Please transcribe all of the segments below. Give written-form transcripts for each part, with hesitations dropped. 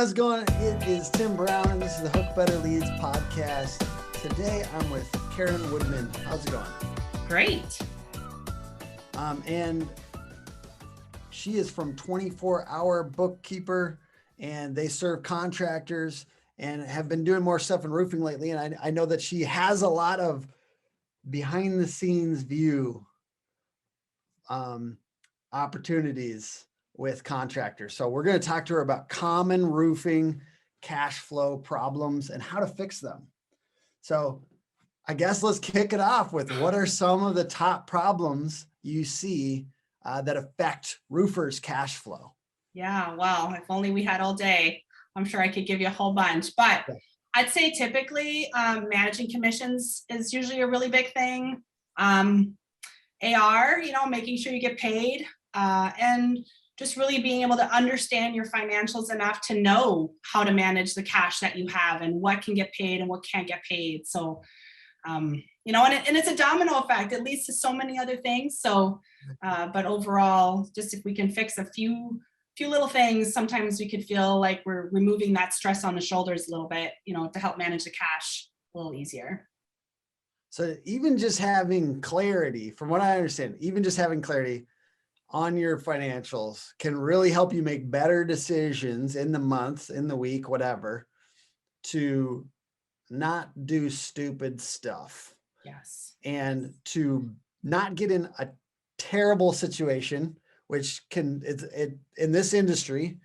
how's it going? It is Tim Brown, and this is the Hook Better Leads podcast. Today, I'm with Karine Woodman. How's it going? Great. And she is from 24-Hr Bookkeeper, and they serve contractors and have been doing more stuff in roofing lately. And I know that she has a lot of behind the scenes view opportunities with contractors. So we're going to talk to her about common roofing cash flow problems and how to fix them. So I guess let's kick it off with what are some of the top problems you see that affect roofers' cash flow? Yeah, well, if only we had all day, I'm sure I could give you a whole bunch, but I'd say typically managing commissions is usually a really big thing. AR, making sure you get paid, and just really being able to understand your financials enough to know how to manage the cash that you have and what can get paid and what can't get paid. So, and it's a domino effect. It leads to so many other things. So, but overall, just if we can fix a few little things, sometimes we could feel like we're removing that stress on the shoulders a little bit, to help manage the cash a little easier. So even just having clarity, from what I understand, even just having clarity on your financials can really help you make better decisions in the month, in the week, whatever, to not do stupid stuff. Yes. And to not get in a terrible situation, which can, in this industry,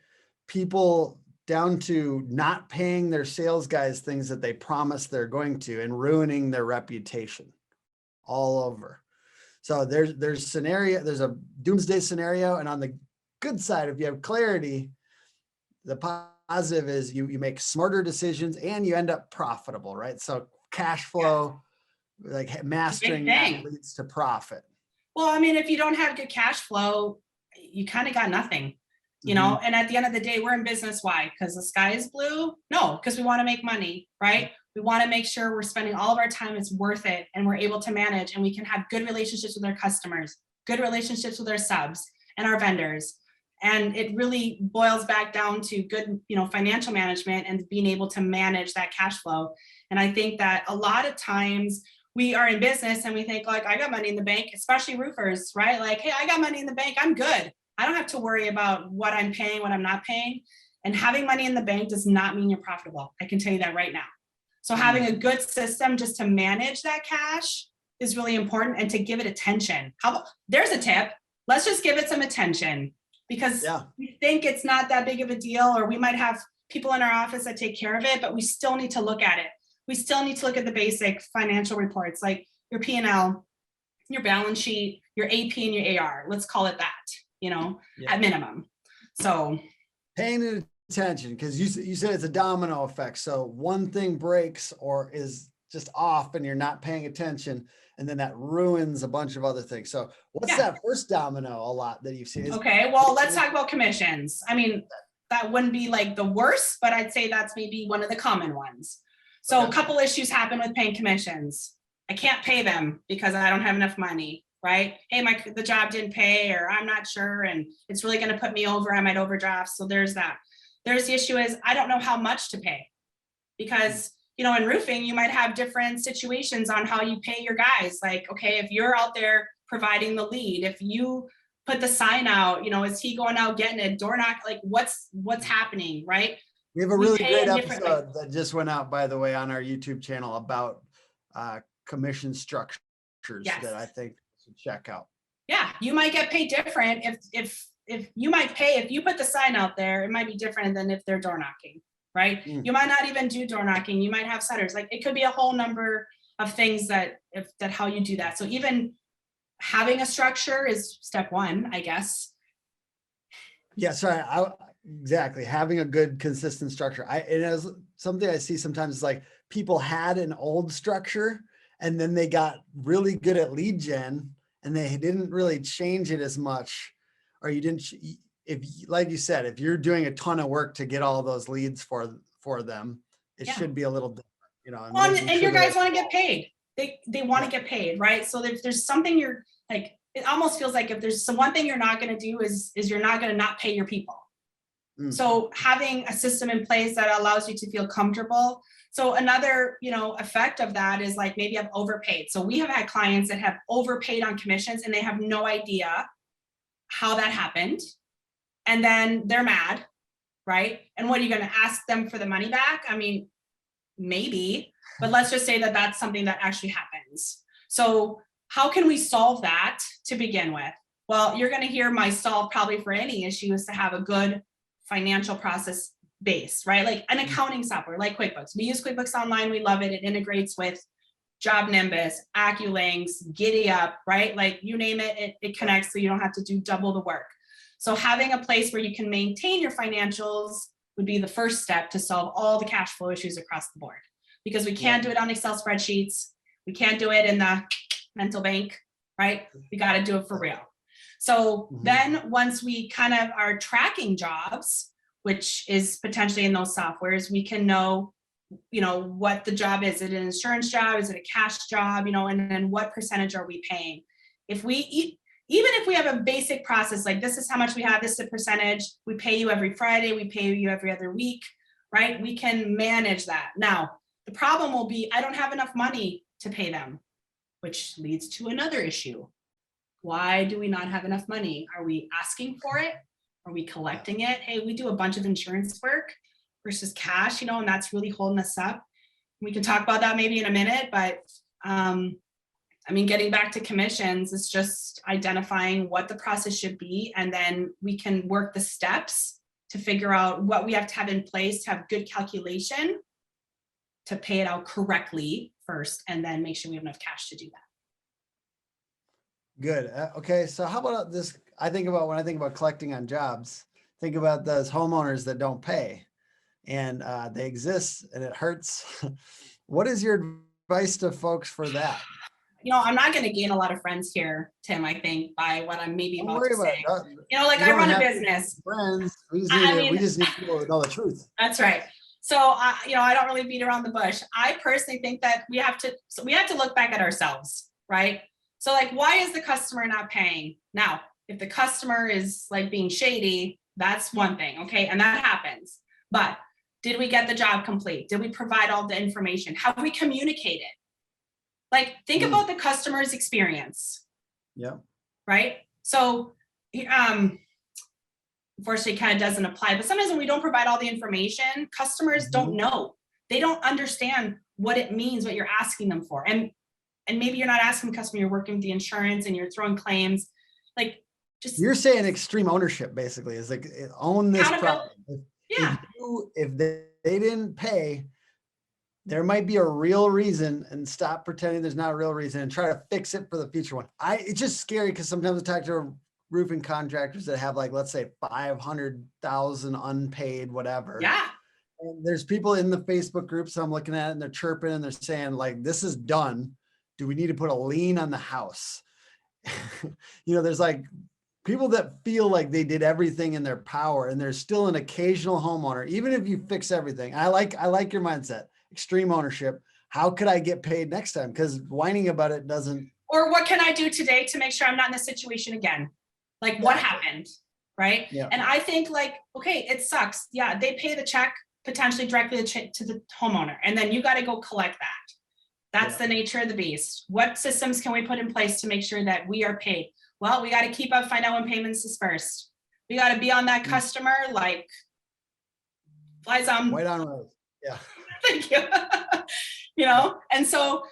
people down to not paying their sales guys things that they promised they're going to and ruining their reputation all over. So there's a doomsday scenario. And on the good side, if you have clarity, the positive is you make smarter decisions and you end up profitable, right? So cash flow, like mastering that leads to profit. Well, I mean, if you don't have good cash flow, you kind of got nothing, and at the end of the day, we're in business. Why? Because the sky is blue? No, because we want to make money, right? We want to make sure we're spending all of our time, it's worth it, and we're able to manage, and we can have good relationships with our customers, good relationships with our subs and our vendors. And it really boils back down to good, financial management and being able to manage that cash flow. And I think that a lot of times we are in business and we think like, I got money in the bank, especially roofers, right? Like, hey, I got money in the bank, I'm good. I don't have to worry about what I'm paying, what I'm not paying. And having money in the bank does not mean you're profitable. I can tell you that right now. So having a good system just to manage that cash is really important, and to give it attention. There's a tip. Let's just give it some attention, because we think it's not that big of a deal, or we might have people in our office that take care of it, but we still need to look at it. We still need to look at the basic financial reports, like your P&L, your balance sheet, your AP and your AR. Let's call it that, at minimum. So paying attention, because you said it's a domino effect. So one thing breaks or is just off and you're not paying attention, and then that ruins a bunch of other things. So what's that first domino a lot that you've seen? Okay, well, let's talk about commissions. I mean, that wouldn't be like the worst, but I'd say that's maybe one of the common ones. So a couple issues happen with paying commissions. I can't pay them because I don't have enough money, right? Hey, the job didn't pay, or I'm not sure, and it's really going to put me over. I might overdraft. So there's that. There's the issue is I don't know how much to pay, because in roofing, you might have different situations on how you pay your guys. Like, okay, if you're out there providing the lead, if you put the sign out, is he going out getting a door knock? Like what's happening, right? We have a really great episode that just went out, by the way, on our YouTube channel about commission structures that I think you should check out. Yeah, you might get paid different if you might pay, if you put the sign out there, it might be different than if they're door knocking, right? You might not even do door knocking. You might have setters. Like it could be a whole number of things that how you do that. So even having a structure is step one, I guess. Yeah, sorry. Exactly. Having a good, consistent structure. It is something I see sometimes. Is like people had an old structure and then they got really good at lead gen and they didn't really change it as much, or you didn't. Like you said, if you're doing a ton of work to get all those leads for them, it should be a little different, And your guys want to get paid. They want to get paid, right? So if there's something you're like, it almost feels like if there's one thing you're not going to do is you're not going to not pay your people. So having a system in place that allows you to feel comfortable. So another, effect of that is like maybe I've overpaid. So we have had clients that have overpaid on commissions and they have no idea how that happened. And then they're mad, right? And what are you going to ask them for the money back? I mean, maybe, but let's just say that that's something that actually happens. So how can we solve that to begin with? Well, you're going to hear my solve probably for any issue is to have a good financial process base, right? Like an accounting software like QuickBooks. We use QuickBooks Online. We love it. It integrates with Job Nimbus, AccuLinks, GiddyUp, right? Like you name it, it connects so you don't have to do double the work. So having a place where you can maintain your financials would be the first step to solve all the cash flow issues across the board, because we can't do it on Excel spreadsheets. We can't do it in the mental bank, right? We got to do it for real. So then once we kind of are tracking jobs, which is potentially in those softwares, we can know, what the job is. Is it an insurance job? Is it a cash job? And then what percentage are we paying? Even if we have a basic process, like this is how much we have, this is a percentage, we pay you every Friday, we pay you every other week, right? We can manage that. Now, the problem will be, I don't have enough money to pay them, which leads to another issue. Why do we not have enough money? Are we asking for it? Are we collecting it? Hey, we do a bunch of insurance work versus cash, and that's really holding us up. We can talk about that maybe in a minute, but getting back to commissions, it's just identifying what the process should be, and then we can work the steps to figure out what we have to have in place to have good calculation to pay it out correctly first, and then make sure we have enough cash to do that. Good. Okay. So how about this? When I think about collecting on jobs, think about those homeowners that don't pay, and they exist and it hurts. What is your advice to folks for that? I'm not going to gain a lot of friends here, Tim, I think, by what I'm maybe about to say. I run a business. Friends. We just need people to know the truth. That's right. So, I don't really beat around the bush. I personally think that we have to look back at ourselves, right? So like, why is the customer not paying? Now, if the customer is like being shady, that's one thing, okay? And that happens. But did we get the job complete? Did we provide all the information? Have we communicated? Like, think about the customer's experience. Yeah. Right? So, unfortunately, it kind of doesn't apply. But sometimes when we don't provide all the information, customers don't know. They don't understand what it means, what you're asking them for. And maybe you're not asking the customer, you're working with the insurance and you're throwing claims. Like, just you're saying extreme ownership basically is like own this problem. If they didn't pay, there might be a real reason, and stop pretending there's not a real reason and try to fix it for the future one. It's just scary because sometimes I talk to roofing contractors that have like, let's say 500,000 unpaid, whatever. Yeah. And there's people in the Facebook groups I'm looking at and they're chirping and they're saying like, this is done. Do we need to put a lien on the house? There's like people that feel like they did everything in their power, and there's still an occasional homeowner, even if you fix everything. I like your mindset, extreme ownership. How could I get paid next time? Because whining about it doesn't. Or what can I do today to make sure I'm not in this situation again? Like what happened, right? Yeah. And I think like, okay, it sucks. Yeah, they pay the check potentially directly to the homeowner, and then you got to go collect that. That's the nature of the beast. What systems can we put in place to make sure that we are paid? Well, we got to keep up, find out when payments dispersed. We got to be on that customer like flies on. White on road. Yeah. Thank you. And so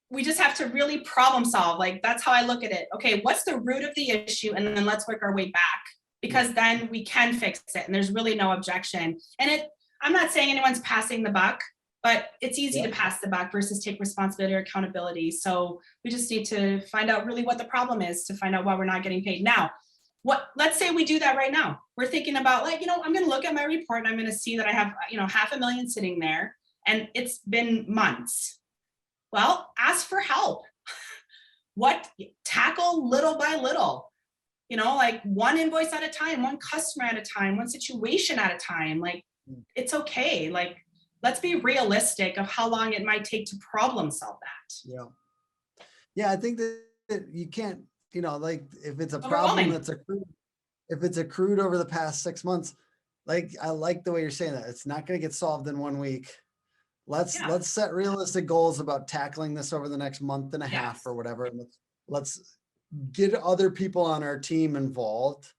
we just have to really problem solve. Like, that's how I look at it. Okay, what's the root of the issue? And then let's work our way back, because then we can fix it. And there's really no objection. And I'm not saying anyone's passing the buck, but it's easy to pass the buck versus take responsibility or accountability. So we just need to find out really what the problem is to find out why we're not getting paid. Now, let's say we do that right now. We're thinking about like, I'm going to look at my report and I'm going to see that I have, $500,000 sitting there and it's been months. Well, ask for help. Tackle little by little, like one invoice at a time, one customer at a time, one situation at a time. Like, it's okay. Like, let's be realistic of how long it might take to problem solve that. Yeah. I think that you can't, like if it's a problem that's accrued, if it's accrued over the past 6 months, I like the way you're saying that. It's not going to get solved in 1 week. Let's Yeah. set realistic goals about tackling this over the next month and a half Yes. or whatever. And let's get other people on our team involved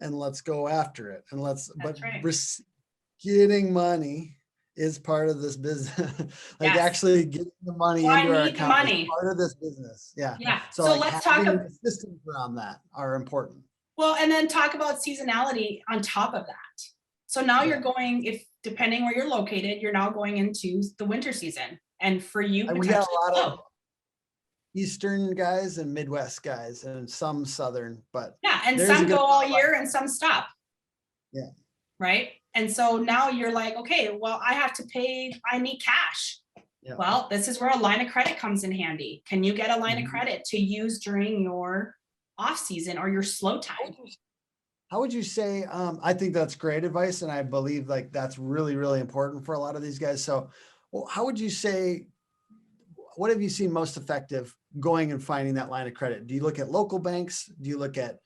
and let's go after it. And That's right. getting money is part of this business. Like Yes. actually getting the money Well, I into our need the account is money. part of this business. Yeah. Yeah. So So like let's talk having about, systems around that are important. well, and then talk about seasonality on top of that. So now you're going, if depending where you're located, you're now going into the winter season, and for you And we got potentially a lot slow. of Eastern guys and Midwest guys and some Southern, but Yeah, and there's some a good go all year and some stop. Yeah. Right. And so now you're like, okay, well, I have to pay, I need cash. Yeah. Well, this is where a line of credit comes in handy. Can you get a line of Mhm. credit to use during your off season or your slow time? How would you say, I think that's great advice. And I believe like that's really, really important for a lot of these guys. So how would you say, what have you seen most effective going and finding that line of credit? Do you look at local banks? Do you look at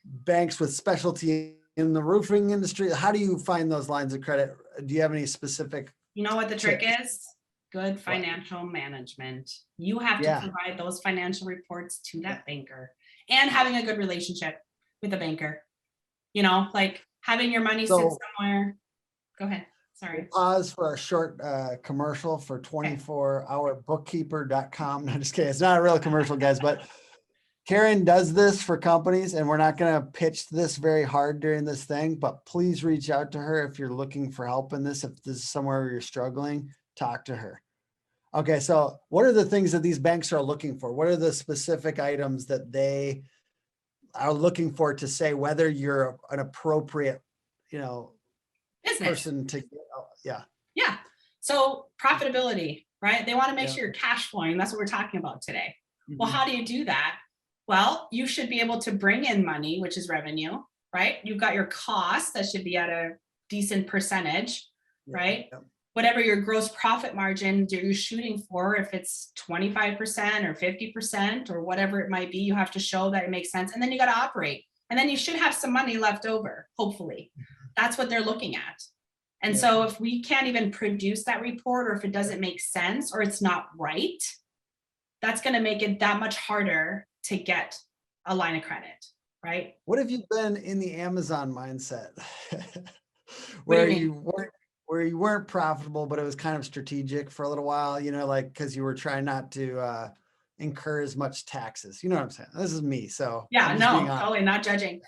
banks with specialty in the roofing industry? How do you find those lines of credit? Do you have any specific? You know what the trick tips? is? Good financial management. You have to Yeah. provide those financial reports to that banker, and having a good relationship with the banker. You know, like having your money sit somewhere. Go ahead. Sorry. Pause for a short commercial for 24hourbookkeeper.com. No, just kidding. It's not a real commercial, guys, but Karen does this for companies, and we're not going to pitch this very hard during this thing, but please reach out to her if you're looking for help in this. If this is somewhere where you're struggling, talk to her. Okay, so what are the things that these banks are looking for? What are the specific items that they are looking for to say whether you're an appropriate, Business. person to get? Yeah. Yeah. So profitability, right? They want to make Yeah. sure you're cash flowing. That's what we're talking about today. Well, Mhm. how do you do that? Well, you should be able to bring in money, which is revenue, right? You've got your costs that should be at a decent percentage, Yeah. right? Yeah. Whatever your gross profit margin you're shooting for, if it's 25% or 50% or whatever it might be, you have to show that it makes sense. And then you got to operate. And then you should have some money left over, hopefully. That's what they're looking at. And Yeah. so if we can't even produce that report, or if it doesn't make sense or it's not right, that's going to make it that much harder to get a line of credit, right? What have you been in the Amazon mindset? What do where you mean? where you weren't profitable, but it was kind of strategic for a little while, like because you were trying not to incur as much taxes. You know what I'm saying? This is me. So Yeah, I'm just being no, honest. totally not judging.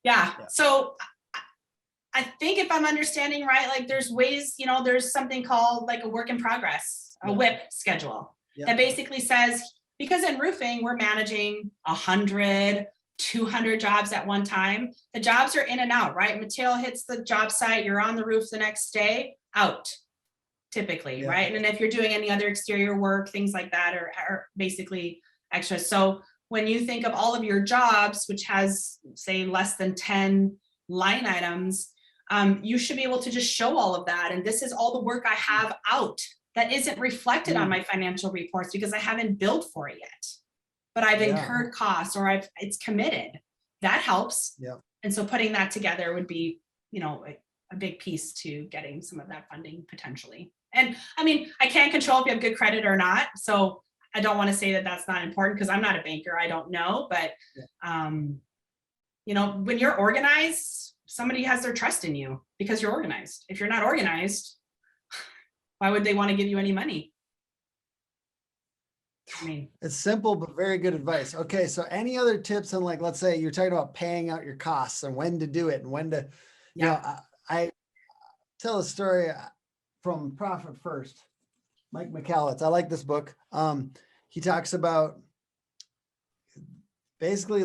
Yeah. Yeah. So I think if I'm understanding right, like there's ways, there's something called like a work in progress, a WIP schedule that basically says, because in roofing, we're managing 100, 200 jobs at one time. The jobs are in and out, right? Material hits the job site, you're on the roof the next day, out typically, right? And if you're doing any other exterior work, things like that are basically extra. So when you think of all of your jobs, which has say less than 10 line items, you should be able to just show all of that. And this is all the work I have out that isn't reflected on my financial reports because I haven't billed for it yet, but I've incurred costs or it's committed. That helps. Yeah. And so putting that together would be, a big piece to getting some of that funding potentially. And I mean, I can't control if you have good credit or not. So I don't want to say that that's not important because I'm not a banker. I don't know, but when you're organized, somebody has their trust in you because you're organized. If you're not organized, why would they want to give you any money? I mean, it's simple, but very good advice. Okay. So any other tips on let's say you're talking about paying out your costs and when to do it and when to, I tell a story from Profit First, Mike McCallitz. I like this book. He talks about basically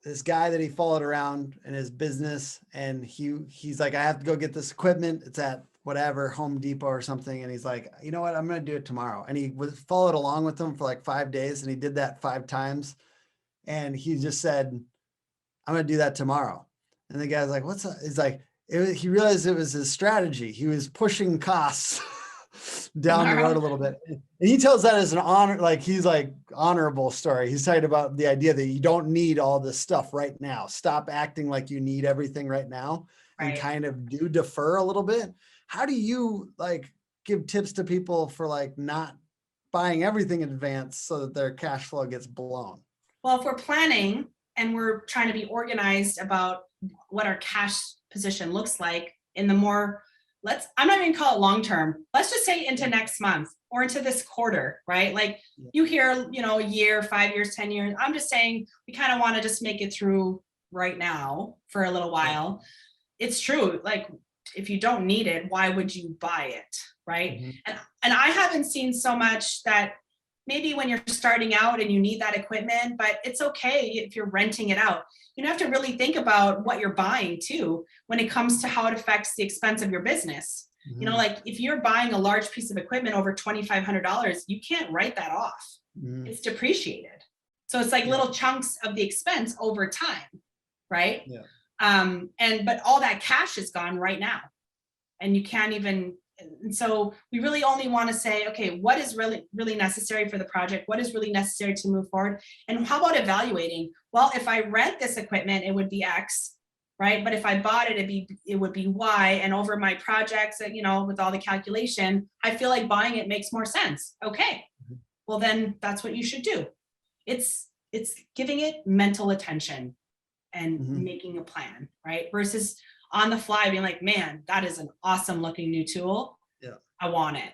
this guy that he followed around in his business. And he's like, I have to go get this equipment. It's at whatever, Home Depot or something. And he's like, you know what? I'm going to do it tomorrow. And he followed along with him for 5 days. And he did that 5 times. And he just said, I'm going to do that tomorrow. And the guy's like, what's that? He's like, he realized it was his strategy. He was pushing costs down the road a little bit. And he tells that as an honor, he's honorable story. He's talking about the idea that you don't need all this stuff right now. Stop acting like you need everything right now and Right. kind of do defer a little bit. How do you like give tips to people for like not buying everything in advance so that their cash flow gets blown? Well, if we're planning and we're trying to be organized about what our cash position looks like in the more, I'm not even call it long term. Let's just say into next month or into this quarter, right? Like you hear, a year, 5 years, 10 years. I'm just saying we kind of want to just make it through right now for a little while. It's true. Like if you don't need it, why would you buy it? Right. And I haven't seen so much that maybe when you're starting out and you need that equipment, but it's okay if you're renting it out. You have to really think about what you're buying too, when it comes to how it affects the expense of your business. Like if you're buying a large piece of equipment over $2,500, you can't write that off. It's depreciated. So it's like little chunks of the expense over time. Right. But all that cash is gone right now. And you can't even, and so we really only want to say, okay, what is really, really necessary for the project? What is really necessary to move forward? And how about evaluating? Well, if I rent this equipment, it would be X, right? But if I bought it, it would be Y. And over my projects, with all the calculation, I feel like buying it makes more sense. Okay, well then that's what you should do. It's giving it mental attention and making a plan, right? Versus on the fly being like, man, that is an awesome looking new tool. Yeah, I want it.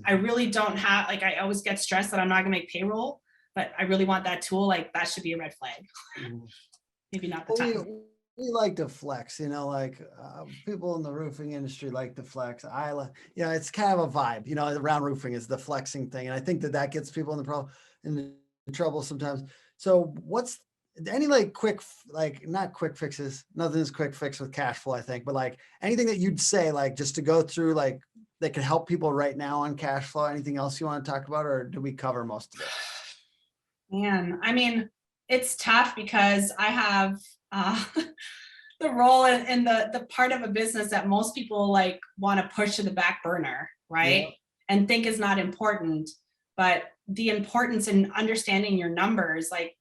I really don't have, like, I always get stressed that I'm not gonna make payroll, but I really want that tool. Like that should be a red flag. Maybe not the time. We like to flex, people in the roofing industry like to flex. It's kind of a vibe, around roofing is the flexing thing. And I think that gets people in trouble sometimes. So what's any like quick, like not quick fixes, nothing's quick fix with cash flow, I think, but like anything that you'd say, like just to go through, like that can help people right now on cash flow, anything else you want to talk about, or do we cover most of it? Man, I mean, it's tough because I have the role in the part of a business that most people like want to push to the back burner, right? And think is not important, but the importance in understanding your numbers, like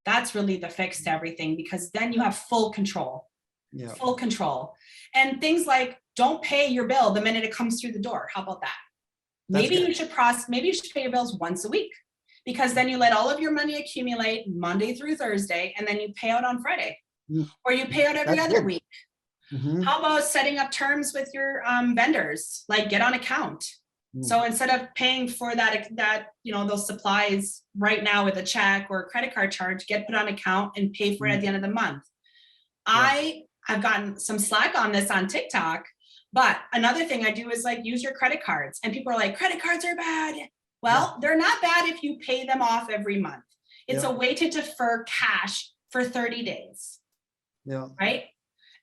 that's really the fix to everything, because then you have full control. Full control. And things like don't pay your bill the minute it comes through the door. How about that? Maybe you should pay your bills once a week, because then you let all of your money accumulate Monday through Thursday, and then you pay out on Friday, or you pay out every other week. How about setting up terms with your vendors, like get on account? So instead of paying for that, those supplies right now with a check or a credit card charge, get put on account and pay for it at the end of the month. I've gotten some slack on this on TikTok, but another thing I do is like use your credit cards, and people are like, credit cards are bad. Well, they're not bad if you pay them off every month. It's a way to defer cash for 30 days. Right.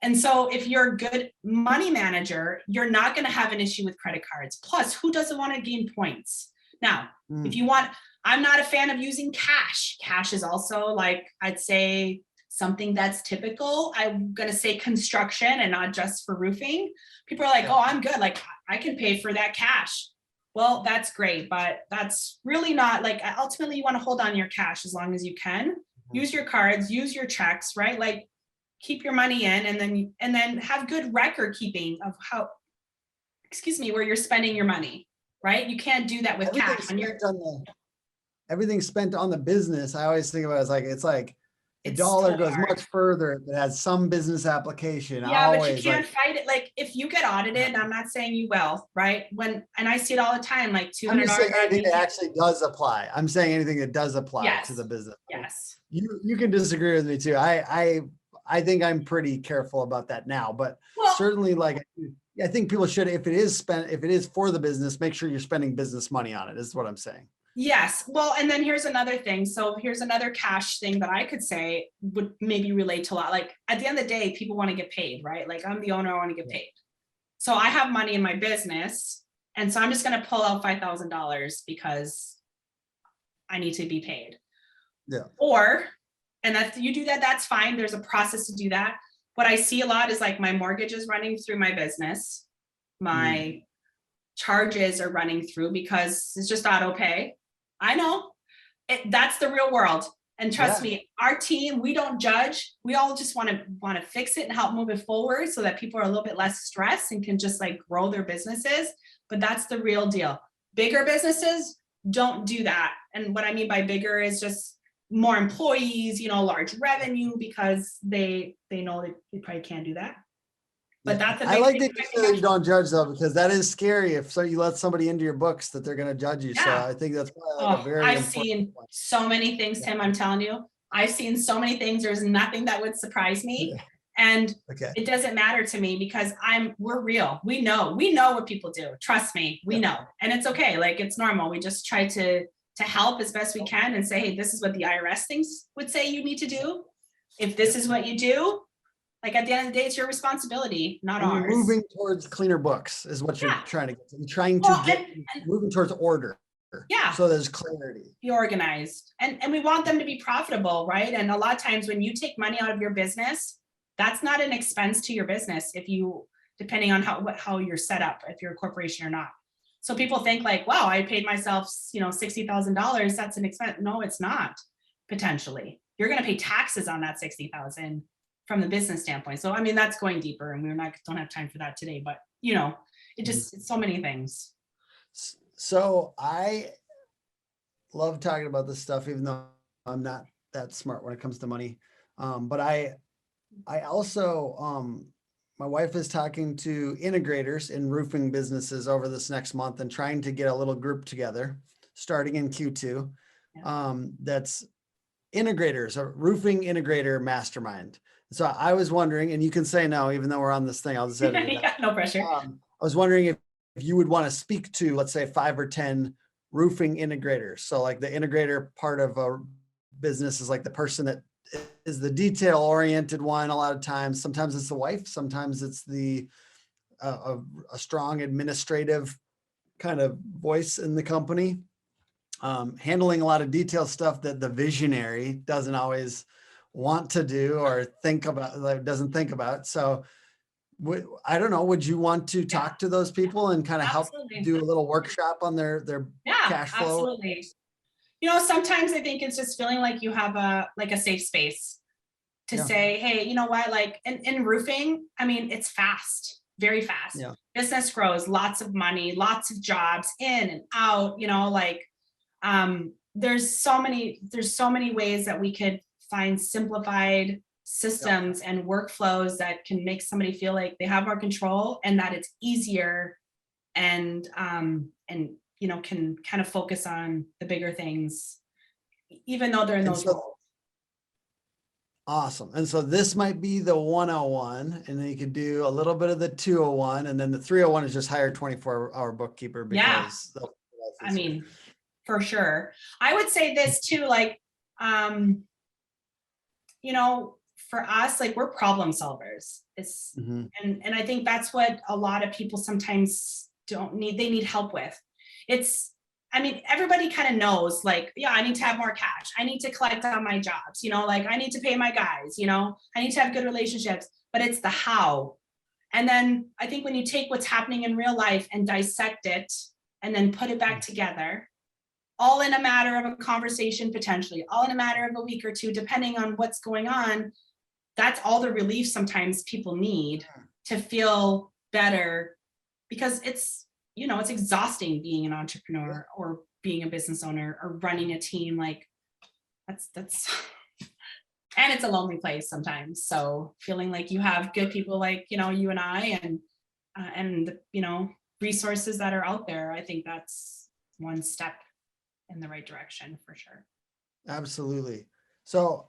And so if you're a good money manager, you're not going to have an issue with credit cards. Plus, who doesn't want to gain points? Now, if you want, I'm not a fan of using cash. Cash is also like, I'd say something that's typical. I'm going to say construction and not just for roofing. People are like, oh, I'm good. Like I can pay for that cash. Well, that's great, but that's really not like, ultimately you want to hold on your cash as long as you can. Use your cards, use your checks, right? Like keep your money in, and then have good record keeping of where you're spending your money, right? You can't do that with cash. Everything's spent on the business. I always think about it it's like a dollar goes much further if it has some business application. But you can't fight it. Like if you get audited, and I'm not saying you will, right? And I see it all the time, like $200. I'm just saying anything that actually does apply. I'm saying anything that does apply to the business. Yes. You can disagree with me too. I think I'm pretty careful about that now, but certainly like I think people should, if it is for the business, make sure you're spending business money on it, is what I'm saying. Yes. Well, and then here's another thing. So here's another cash thing that I could say would maybe relate to a lot. Like at the end of the day, people want to get paid, right? Like I'm the owner, I want to get paid. So I have money in my business. And so I'm just going to pull out $5,000 because I need to be paid. And you do that, that's fine. There's a process to do that. What I see a lot is like my mortgage is running through my business. My charges are running through because it's just auto pay. I know that's the real world. And trust me, our team, we don't judge. We all just want to fix it and help move it forward so that people are a little bit less stressed and can just like grow their businesses. But that's the real deal. Bigger businesses don't do that. And what I mean by bigger is just more employees, large revenue, because they know that they probably can't do that. But that's I like that you don't judge though, because that is scary. If you let somebody into your books, that they're going to judge you. So I think that's probably like a very I've important seen point. so many things, Tim, I'm telling you. I've seen so many things. There's nothing that would surprise me. And it doesn't matter to me because we're real. We know what people do. Trust me, we know. And it's okay. Like, it's normal. We just try to help as best we can and say, hey, this is what the IRS things would say you need to do. If this is what you do, like at the end of the day, it's your responsibility, not ours. You're moving towards cleaner books is what you're trying to get. You're trying to get moving towards order. Yeah. So there's clarity. Be organized. And we want them to be profitable, right? And a lot of times when you take money out of your business, that's not an expense to your business depending on how you're set up, if you're a corporation or not. So people think like, wow, I paid myself, $60,000. That's an expense. No, it's not. Potentially, you're going to pay taxes on that 60,000 from the business standpoint. So, I mean, that's going deeper and don't have time for that today, but it's so many things. So I love talking about this stuff, even though I'm not that smart when it comes to money. But I also, my wife is talking to integrators in roofing businesses over this next month and trying to get a little group together starting in Q2. That's integrators, a roofing integrator mastermind. So I was wondering, and you can say no, even though we're on this thing, I'll just edit it. No pressure. I was wondering if you would want to speak to, let's say, 5 or 10 roofing integrators. So like the integrator part of a business is like the person that is the detail oriented one. A lot of times, sometimes it's the wife, sometimes it's a strong administrative kind of voice in the company, handling a lot of detail stuff that the visionary doesn't always want to do or doesn't think about. So I don't know, would you want to talk to those people and kind of help do a little workshop on their cash flow? Absolutely. Sometimes I think it's just feeling like you have a safe space to say, hey, you know what, like in roofing, I mean, it's fast, very fast. Business grows, lots of money, lots of jobs in and out, there's so many ways that we could find simplified systems and workflows that can make somebody feel like they have more control and that it's easier and can kind of focus on the bigger things, even though they're in those roles. Awesome. And so this might be the 101, and then you could do a little bit of the 201, and then the 301 is just hire 24-hour bookkeeper because I mean, for sure. I would say this too, like, for us, like, we're problem solvers. And I think that's what a lot of people sometimes they need help with. Everybody kind of knows, like, I need to have more cash. I need to collect on my jobs, like I need to pay my guys, I need to have good relationships, but it's the how. And then I think when you take what's happening in real life and dissect it and then put it back together, all in a matter of a conversation, potentially, all in a matter of a week or two, depending on what's going on, that's all the relief sometimes people need to feel better, because it's exhausting being an entrepreneur or being a business owner or running a team. Like that's and it's a lonely place sometimes. So feeling like you have good people like, you and I and resources that are out there, I think that's one step in the right direction for sure. Absolutely. So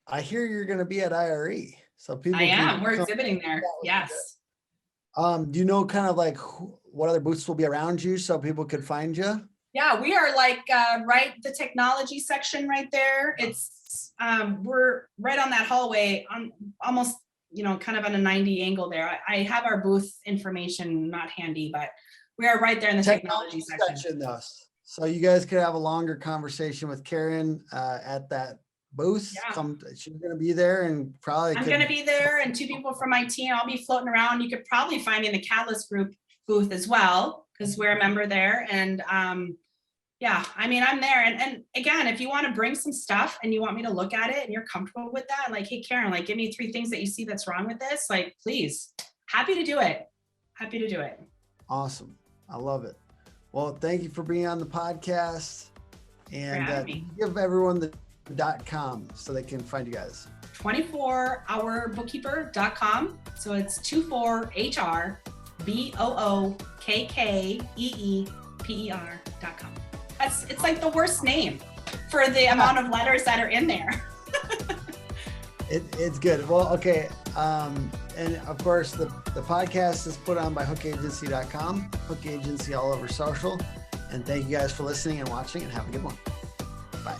I hear you're going to be at IRE. So people we're exhibiting there. Yes. Do you know kind of like what other booths will be around you so people could find you? Yeah, we are like right the technology section right there. It's we're right on that hallway, on almost kind of on a 90 angle there. I have our booth information not handy, but we are right there in the technology section. So you guys could have a longer conversation with Karine at that booth. She's going to be there, and probably I'm going to be there, and 2 people from my team. I'll be floating around. You could probably find me in the Catalyst Group booth as well, because we're a member there. And Yeah, I mean, I'm there. And again, if you want to bring some stuff and you want me to look at it and you're comfortable with that, like, hey, Karen, like, give me 3 things that you see that's wrong with this. Like, please, happy to do it. Happy to do it. Awesome. I love it. Well, thank you for being on the podcast, and give everyone the .com so they can find you guys. 24hourbookkeeper.com. So it's 24Hr Bookkeeper.com. It's like the worst name for the amount of letters that are in there. It's good. Well, okay. And of course, the podcast is put on by hookagency.com, Hook Agency all over social. And thank you guys for listening and watching, and have a good one. Bye.